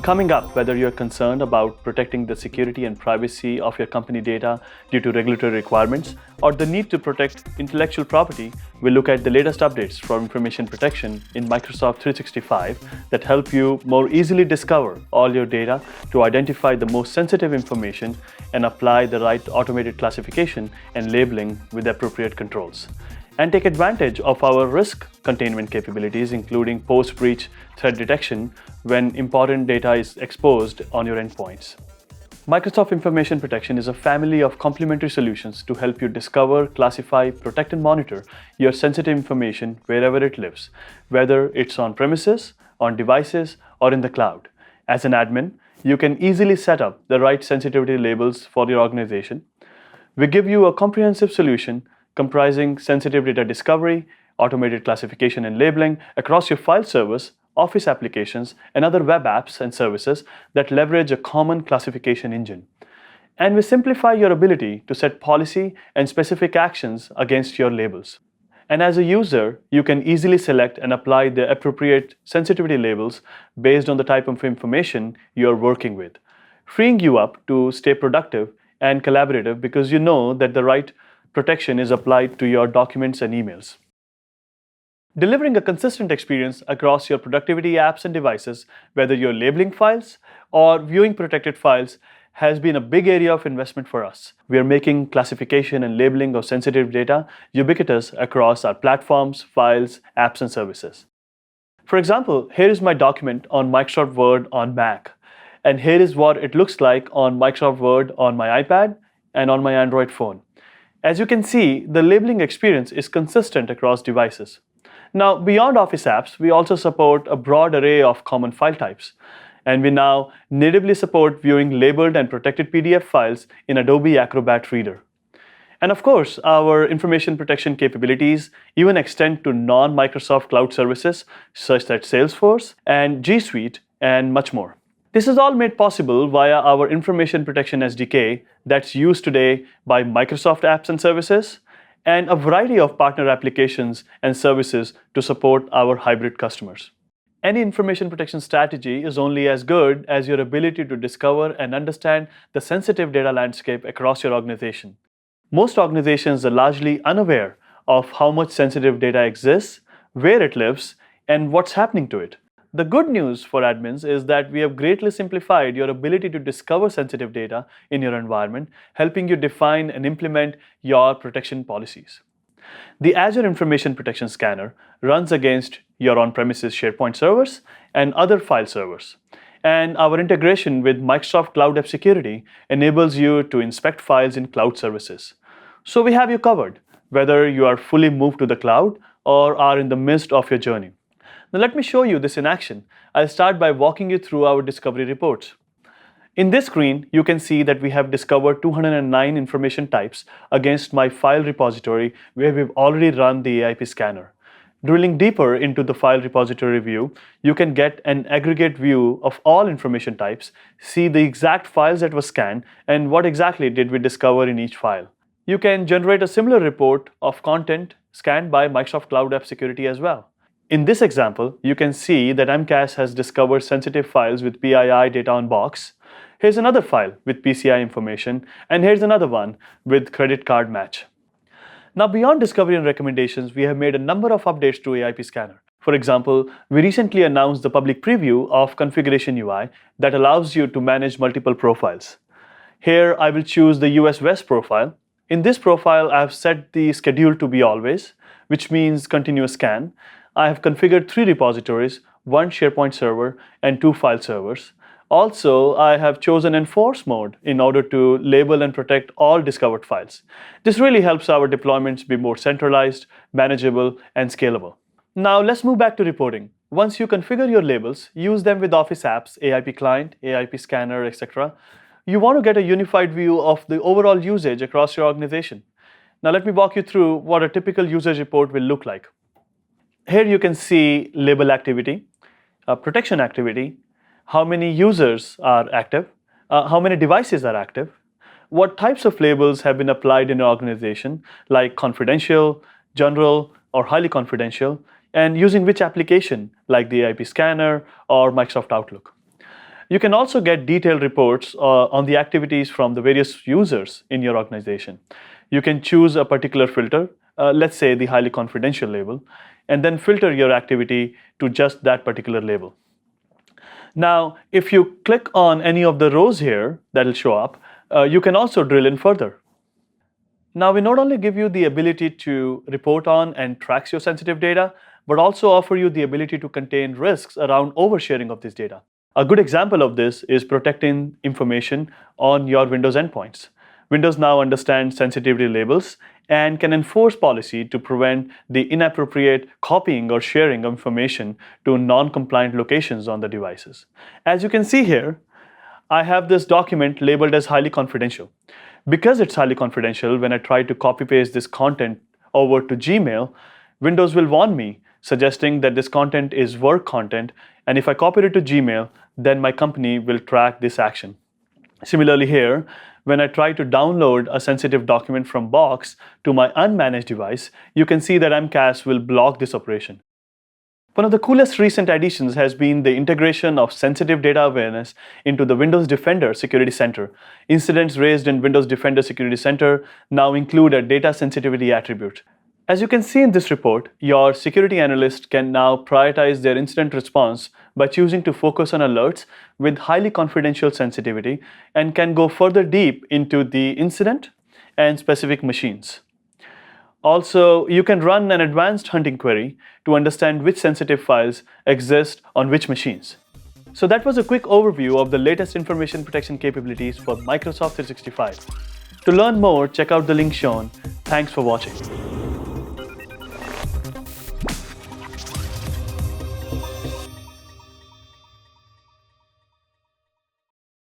Coming up, whether you're concerned about protecting the security and privacy of your company data due to regulatory requirements or the need to protect intellectual property, we'll look at the latest updates for information protection in Microsoft 365 that help you more easily discover all your data to identify the most sensitive information and apply the right automated classification and labeling with appropriate controls. And take advantage of our risk containment capabilities, including post-breach threat detection when important data is exposed on your endpoints. Microsoft Information Protection is a family of complementary solutions to help you discover, classify, protect, and monitor your sensitive information wherever it lives, whether it's on premises, on devices, or in the cloud. As an admin, you can easily set up the right sensitivity labels for your organization. We give you a comprehensive solution comprising sensitive data discovery, automated classification and labeling across your file servers, Office applications, and other web apps and services that leverage a common classification engine. And we simplify your ability to set policy and specific actions against your labels. And as a user, you can easily select and apply the appropriate sensitivity labels based on the type of information you're working with, freeing you up to stay productive and collaborative because you know that the right protection is applied to your documents and emails. Delivering a consistent experience across your productivity apps and devices, whether you're labeling files or viewing protected files, has been a big area of investment for us. We are making classification and labeling of sensitive data ubiquitous across our platforms, files, apps, and services. For example, here is my document on Microsoft Word on Mac, and here is what it looks like on Microsoft Word on my iPad and on my Android phone. As you can see, the labeling experience is consistent across devices. Now, beyond Office apps, we also support a broad array of common file types, and we now natively support viewing labeled and protected PDF files in Adobe Acrobat Reader. And of course, our information protection capabilities even extend to non-Microsoft cloud services such as Salesforce and G Suite and much more. This is all made possible via our Information Protection SDK that's used today by Microsoft apps and services, and a variety of partner applications and services to support our hybrid customers. Any information protection strategy is only as good as your ability to discover and understand the sensitive data landscape across your organization. Most organizations are largely unaware of how much sensitive data exists, where it lives, and what's happening to it. The good news for admins is that we have greatly simplified your ability to discover sensitive data in your environment, helping you define and implement your protection policies. The Azure Information Protection Scanner runs against your on-premises SharePoint servers and other file servers. And our integration with Microsoft Cloud App Security enables you to inspect files in cloud services. So we have you covered, whether you are fully moved to the cloud or are in the midst of your journey. Now let me show you this in action. I'll start by walking you through our discovery reports. In this screen, you can see that we have discovered 209 information types against my file repository where we've already run the AIP scanner. Drilling deeper into the file repository view, you can get an aggregate view of all information types, see the exact files that were scanned, and what exactly did we discover in each file. You can generate a similar report of content scanned by Microsoft Cloud App Security as well. In this example, you can see that MCAS has discovered sensitive files with PII data on box. Here's another file with PCI information, and here's another one with credit card match. Now, beyond discovery and recommendations, we have made a number of updates to AIP Scanner. For example, we recently announced the public preview of Configuration UI that allows you to manage multiple profiles. Here, I will choose the US West profile. In this profile, I have set the schedule to be always, which means continuous scan. I have configured 3 repositories, 1 SharePoint server, and 2 file servers. Also, I have chosen enforce mode in order to label and protect all discovered files. This really helps our deployments be more centralized, manageable, and scalable. Now let's move back to reporting. Once you configure your labels, use them with Office apps, AIP Client, AIP Scanner, etc. You want to get a unified view of the overall usage across your organization. Now let me walk you through what a typical usage report will look like. Here you can see label activity, protection activity, how many users are active, how many devices are active, what types of labels have been applied in your organization, like confidential, general, or highly confidential, and using which application, like the AIP Scanner or Microsoft Outlook. You can also get detailed reports on the activities from the various users in your organization. You can choose a particular filter, let's say the highly confidential label, and then filter your activity to just that particular label. Now, if you click on any of the rows here that'll show up, you can also drill in further. Now, we not only give you the ability to report on and track your sensitive data, but also offer you the ability to contain risks around oversharing of this data. A good example of this is protecting information on your Windows endpoints. Windows now understands sensitivity labels and can enforce policy to prevent the inappropriate copying or sharing of information to non-compliant locations on the devices. As you can see here, I have this document labeled as highly confidential. Because it's highly confidential, when I try to copy paste this content over to Gmail, Windows will warn me, suggesting that this content is work content, and if I copy it to Gmail, then my company will track this action. Similarly here, when I try to download a sensitive document from Box to my unmanaged device, you can see that MCAS will block this operation. One of the coolest recent additions has been the integration of sensitive data awareness into the Windows Defender Security Center. Incidents raised in Windows Defender Security Center now include a data sensitivity attribute. As you can see in this report, your security analyst can now prioritize their incident response by choosing to focus on alerts with highly confidential sensitivity and can go further deep into the incident and specific machines. Also, you can run an advanced hunting query to understand which sensitive files exist on which machines. So that was a quick overview of the latest information protection capabilities for Microsoft 365. To learn more, check out the link shown. Thanks for watching.